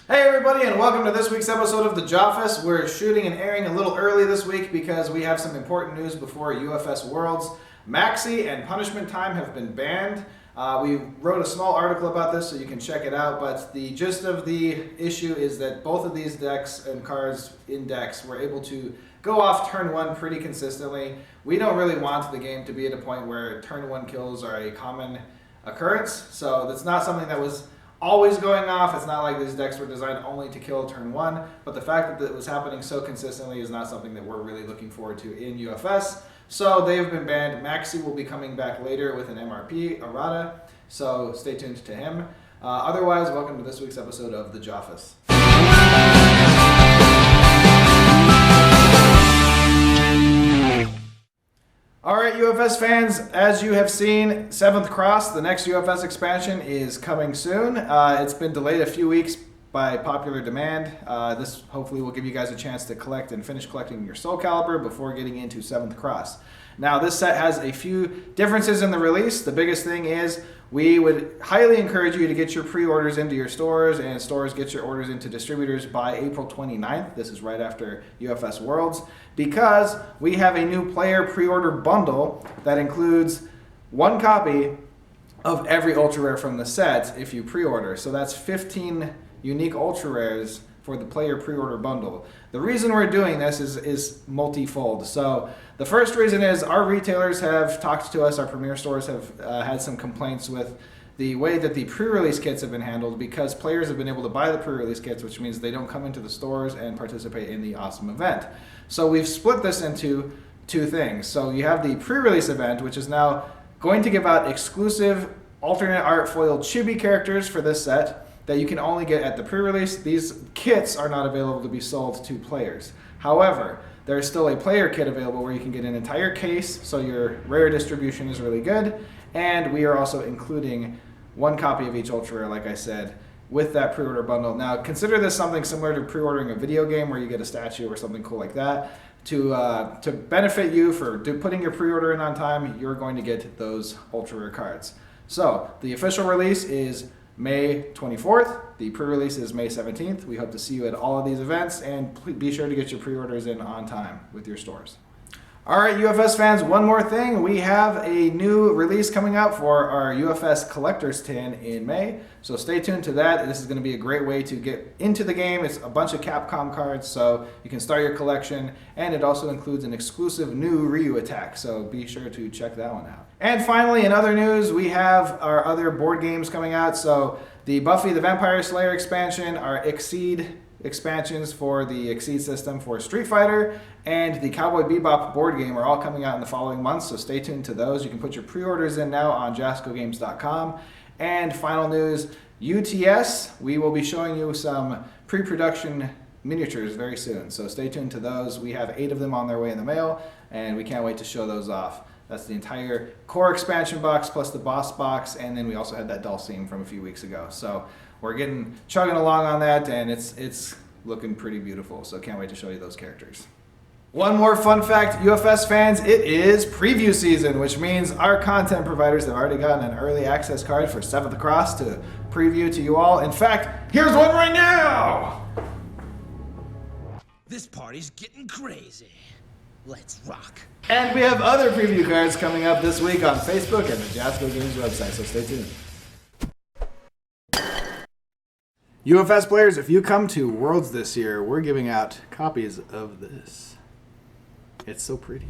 Hey everybody, and welcome to this week's episode of the Joffice. We're shooting and airing a little early this week because we have some important news before UFS Worlds. Maxi and Punishment Time have been banned. We wrote a small article about this so you can check it out, but the gist of the issue is that both of these decks and cards in decks were able to go off turn one pretty consistently. We don't really want the game to be at a point where turn one kills are a common occurrence, so that's not something that was always going off. It's not like these decks were designed only to kill turn one, but the fact that it was happening so consistently is not something that we're really looking forward to in UFS. So they have been banned. Maxi will be coming back later with an MRP errata, so stay tuned to him. Otherwise, welcome to this week's episode of the Joffice. Alright, UFS fans, as you have seen, 7th Cross, the next UFS expansion, is coming soon. It's been delayed a few weeks by popular demand. This hopefully will give you guys a chance to collect and finish collecting your Soul Calibur before getting into 7th Cross. Now, this set has a few differences in the release. The biggest thing is we would highly encourage you to get your pre-orders into your stores, and stores get your orders into distributors by April 29th. This is right after UFS Worlds, because we have a new player pre-order bundle that includes one copy of every ultra rare from the set if you pre-order. So that's 15 unique ultra rares for the player pre-order bundle. The reason we're doing this is multifold. So the first reason is our retailers have talked to us, our premier stores have had some complaints with the way that the pre-release kits have been handled, because players have been able to buy the pre-release kits, which means they don't come into the stores and participate in the awesome event. So we've split this into two things. So you have the pre-release event, which is now going to give out exclusive alternate art foil chibi characters for this set that you can only get at the pre-release. These kits are not available to be sold to players. However, there is still a player kit available where you can get an entire case, so your rare distribution is really good. And we are also including one copy of each ultra rare, like I said, with that pre-order bundle. Now, consider this something similar to pre-ordering a video game where you get a statue or something cool like that. To benefit you for putting your pre-order in on time, you're going to get those ultra rare cards. So the official release is May 24th. The pre-release is May 17th. We hope to see you at all of these events, and be sure to get your pre-orders in on time with your stores. Alright, UFS fans, one more thing. We have a new release coming out for our UFS Collector's Tin in May, so stay tuned to that. This is going to be a great way to get into the game. It's a bunch of Capcom cards, so you can start your collection, and it also includes an exclusive new Ryu attack, so be sure to check that one out. And finally, in other news, we have our other board games coming out. So the Buffy the Vampire Slayer expansion, our Exceed expansions for the Exceed system for Street Fighter, and the Cowboy Bebop board game are all coming out in the following months, so stay tuned to those. You can put your pre-orders in now on jascogames.com. And final news, UTS, we will be showing you some pre-production miniatures very soon, so stay tuned to those. We have 8 of them on their way in the mail, and we can't wait to show those off. That's the entire core expansion box plus the boss box, and then we also had that Dulcine from a few weeks ago. So we're chugging along on that, and it's looking pretty beautiful, so can't wait to show you those characters. One more fun fact, UFS fans, it is preview season, which means our content providers have already gotten an early access card for 7th Cross to preview to you all. In fact, here's one right now! This party's getting crazy. Let's rock. And we have other preview cards coming up this week on Facebook and the Jasco Games website, so stay tuned. UFS players, if you come to Worlds this year, we're giving out copies of this. It's so pretty.